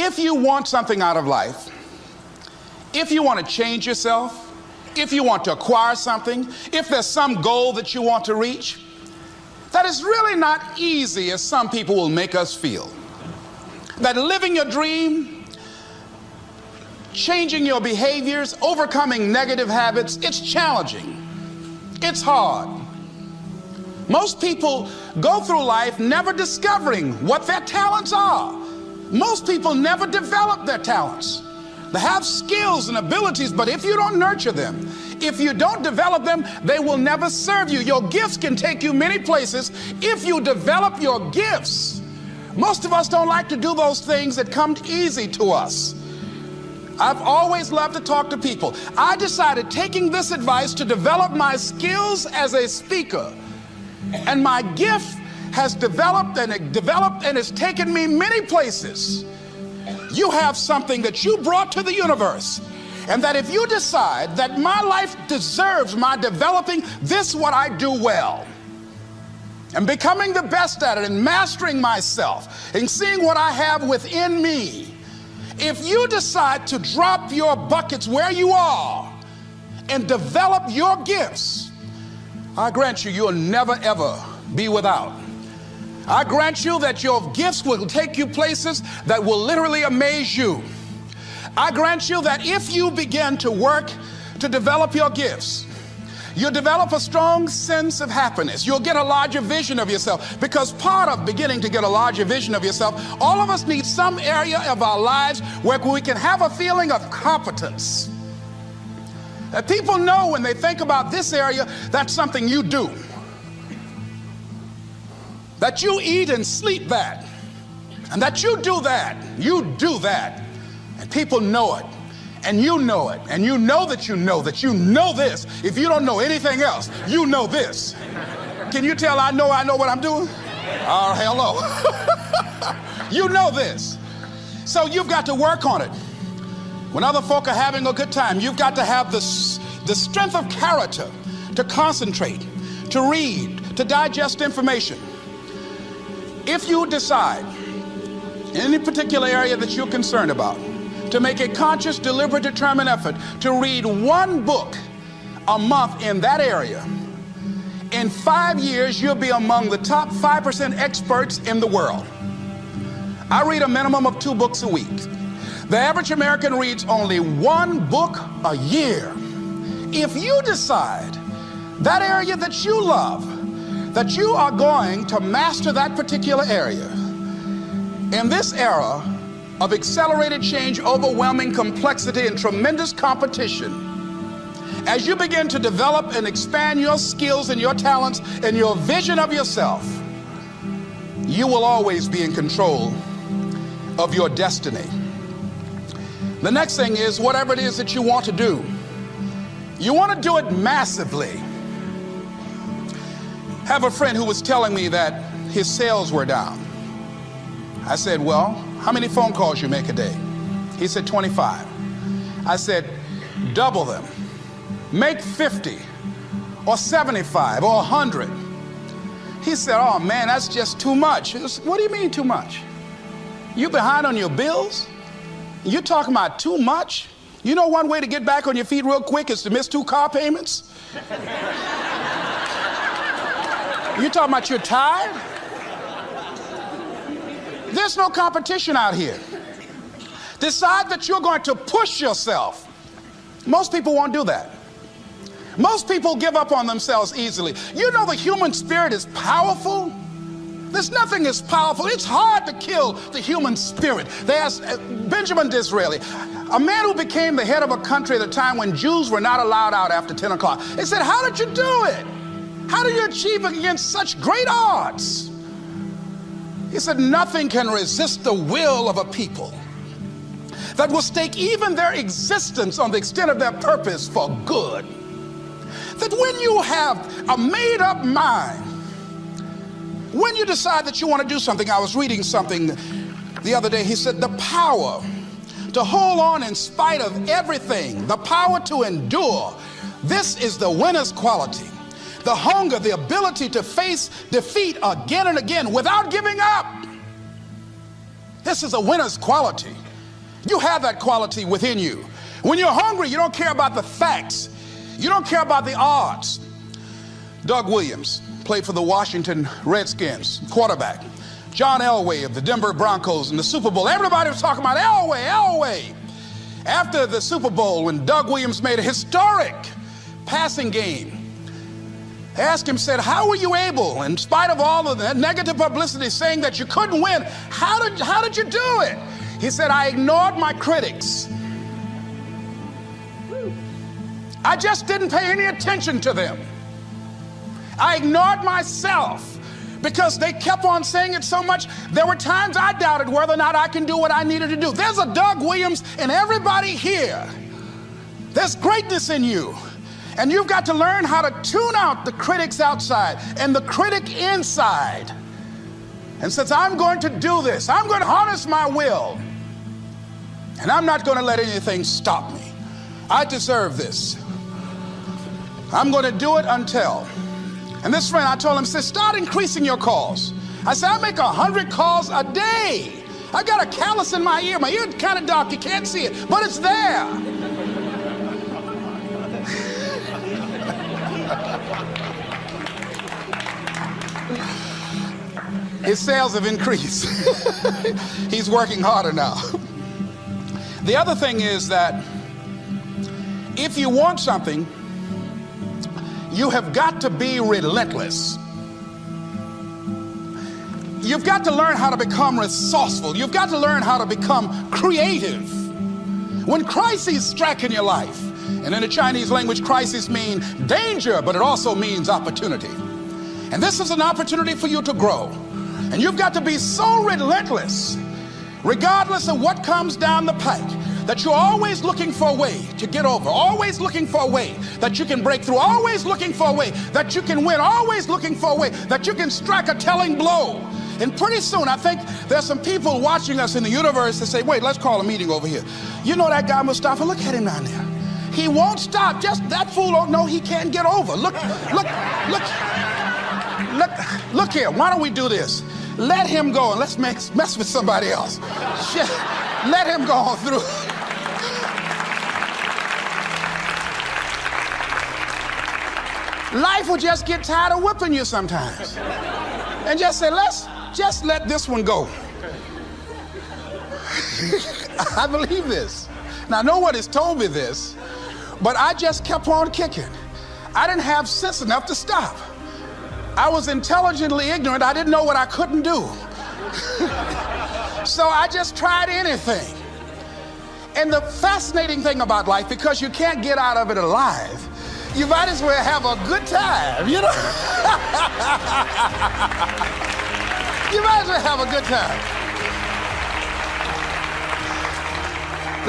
If you want something out of life, if you want to change yourself, if you want to acquire something, if there's some goal that you want to reach, that is really not easy as some people will make us feel. That living your dream, changing your behaviors, overcoming negative habits, it's challenging. It's hard. Most people go through life never discovering what their talents are. Most people never develop their talents. They have skills and abilities, but if you don't nurture them, if you don't develop them, they will never serve you. Your gifts can take you many places if you develop your gifts. Most of us don't like to do those things that come easy to us. I've always loved to talk to people. I decided, taking this advice, to develop my skills as a speaker. And my gift has developed and it's taken me many places. You have something that you brought to the universe, and that if you decide that my life deserves my developing this, what I do well, and becoming the best at it, and mastering myself, and seeing what I have within me, if you decide to drop your buckets where you are and develop your gifts, I grant you, you'll never ever be without. I grant you that your gifts will take you places that will literally amaze you. I grant you that if you begin to work to develop your gifts, you'll develop a strong sense of happiness. You'll get a larger vision of yourself, because part of beginning to get a larger vision of yourself, all of us need some area of our lives where we can have a feeling of competence. That people know when they think about this area, that's something you do. That you eat and sleep that, and that you do that, and people know it, and you know it, and you know that you know this. If you don't know anything else, you know this. Can you tell I know what I'm doing? Oh, hello. You know this. So you've got to work on it. When other folk are having a good time, you've got to have the strength of character to concentrate, to read, to digest information. If you decide in any particular area that you're concerned about, to make a conscious, deliberate, determined effort to read one book a month in that area, in 5 years, you'll be among the top 5% experts in the world. I read a minimum of 2 books a week. The average American reads only 1 book a year. If you decide that area that you love, that you are going to master that particular area, in this era of accelerated change, overwhelming complexity, and tremendous competition, as you begin to develop and expand your skills and your talents and your vision of yourself, you will always be in control of your destiny. The next thing is, whatever it is that you want to do, you want to do it massively. I have a friend who was telling me that his sales were down. I said, well, how many phone calls you make a day? He said, 25. I said, double them. Make 50 or 75 or 100. He said, oh man, that's just too much. What do you mean too much? You behind on your bills? You're talking about too much? You know one way to get back on your feet real quick is to miss 2 car payments? You talking about you're tired? There's no competition out here. Decide that you're going to push yourself. Most people won't do that. Most people give up on themselves easily. You know the human spirit is powerful. There's nothing as powerful. It's hard to kill the human spirit. They asked Benjamin Disraeli, a man who became the head of a country at a time when Jews were not allowed out after 10 o'clock. They said, how did you do it? How do you achieve it against such great odds? He said, nothing can resist the will of a people that will stake even their existence on the extent of their purpose for good. That when you have a made-up mind, when you decide that you want to do something, I was reading something the other day, he said, the power to hold on in spite of everything, the power to endure, this is the winner's quality. The hunger, the ability to face defeat again and again without giving up. This is a winner's quality. You have that quality within you. When you're hungry, you don't care about the facts. You don't care about the odds. Doug Williams played for the Washington Redskins, quarterback. John Elway of the Denver Broncos in the Super Bowl. Everybody was talking about Elway. After the Super Bowl, when Doug Williams made a historic passing game, they asked him, said, how were you able, in spite of all of the negative publicity saying that you couldn't win, how did you do it? He said, I ignored my critics. I just didn't pay any attention to them. I ignored myself because they kept on saying it so much. There were times I doubted whether or not I can do what I needed to do. There's a Doug Williams in everybody here. There's greatness in you. And you've got to learn how to tune out the critics outside and the critic inside. And since I'm going to do this, I'm going to harness my will. And I'm not going to let anything stop me. I deserve this. I'm going to do it until. And this friend, I told him, said, start increasing your calls. I said, I make 100 calls a day. I got a callus in my ear. My ear kind of dark, you can't see it, but it's there. His sales have increased. He's working harder now. The other thing is that if you want something, you have got to be relentless. You've got to learn how to become resourceful. You've got to learn how to become creative. When crises strike in your life, and in the Chinese language, crisis means danger, but it also means opportunity. And this is an opportunity for you to grow. And you've got to be so relentless, regardless of what comes down the pike, that you're always looking for a way to get over, always looking for a way that you can break through, always looking for a way that you can win, always looking for a way that you can strike a telling blow. And pretty soon, I think there's some people watching us in the universe that say, wait, let's call a meeting over here. You know that guy Mustafa? Look at him down there. He won't stop. Just that fool don't know he can't get over. Look here. Why don't we do this? Let him go and let's mess with somebody else. Let him go on through. Life will just get tired of whipping you sometimes. And just say, let's just let this one go. I believe this. Now, no one has told me this, but I just kept on kicking. I didn't have sense enough to stop. I was intelligently ignorant. I didn't know what I couldn't do. So I just tried anything. And the fascinating thing about life, because you can't get out of it alive, you might as well have a good time, you know? You might as well have a good time.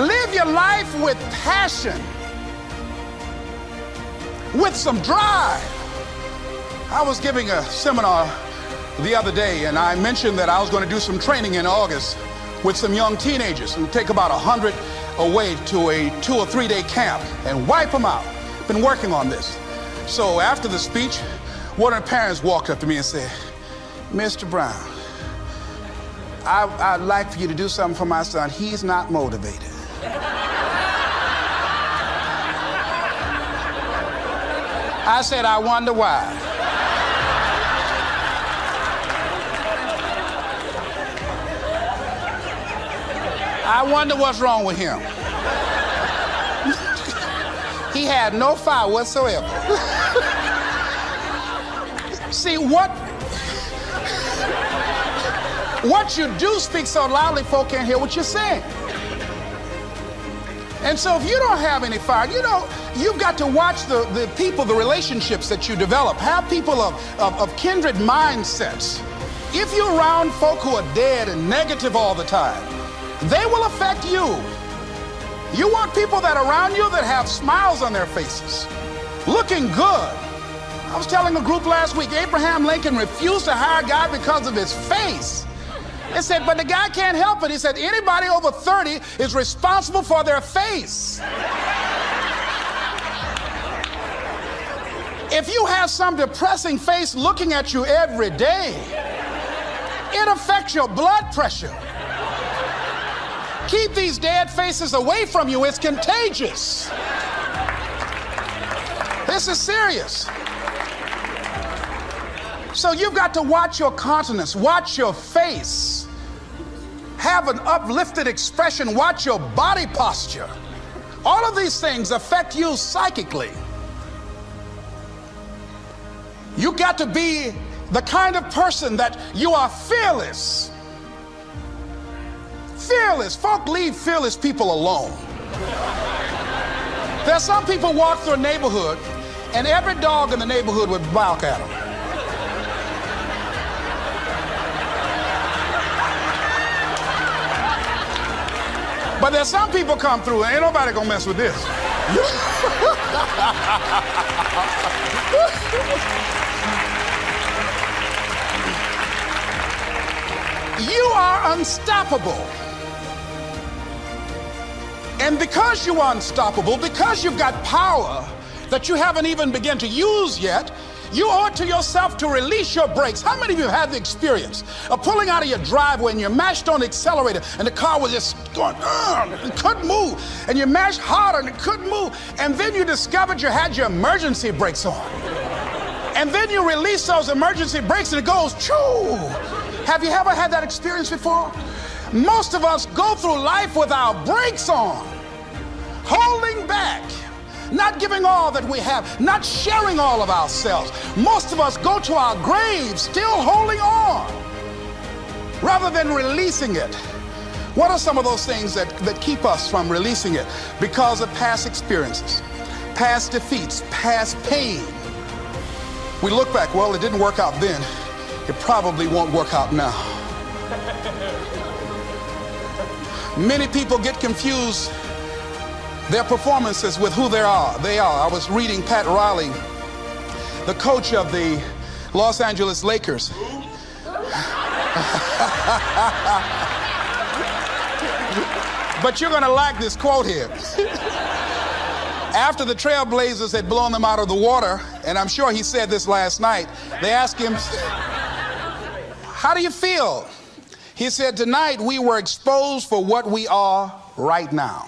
Live your life with passion, with some drive. I was giving a seminar the other day, and I mentioned that I was going to do some training in August with some young teenagers and take about 100 away to a 2 or 3 day camp and wipe them out. Been working on this. So after the speech, one of the parents walked up to me and said, Mr. Brown, I'd like for you to do something for my son. He's not motivated. I said, I wonder why. I wonder what's wrong with him. He had no fire whatsoever. See, what you do speaks so loudly, folk can't hear what you're saying. And so if you don't have any fire, you know, you've got to watch the people, the relationships that you develop. Have people of kindred mindsets. If you're around folk who are dead and negative all the time, they will affect you. You want people that are around you that have smiles on their faces, looking good. I was telling a group last week, Abraham Lincoln refused to hire a guy because of his face. They said, but the guy can't help it. He said, anybody over 30 is responsible for their face. If you have some depressing face looking at you every day, it affects your blood pressure. Keep these dead faces away from you. It's contagious. This is serious. So you've got to watch your countenance, watch your face, have an uplifted expression, watch your body posture. All of these things affect you psychically. You got to be the kind of person that you are fearless. Fearless. Folk leave fearless people alone. There's some people walk through a neighborhood and every dog in the neighborhood would bark at them. But there's some people come through and ain't nobody gonna mess with this. You are unstoppable. And because you are unstoppable, because you've got power that you haven't even begun to use yet, you owe it to yourself to release your brakes. How many of you have had the experience of pulling out of your driveway and you mashed on the accelerator and the car was just going, it couldn't move, and you mashed harder and it couldn't move, and then you discovered you had your emergency brakes on. And then you release those emergency brakes and it goes, choo! Have you ever had that experience before? Most of us go through life with our brakes on, holding back, not giving all that we have, not sharing all of ourselves. Most of us go to our graves still holding on rather than releasing it. What are some of those things that keep us from releasing it? Because of past experiences, past defeats, past pain. We look back, well, it didn't work out then. It probably won't work out now. Many people get confused their performances with who they are. I was reading Pat Riley, the coach of the Los Angeles Lakers. But you're going to like this quote here. After the Trailblazers had blown them out of the water, and I'm sure he said this last night, they asked him, how do you feel? He said, tonight we were exposed for what we are right now.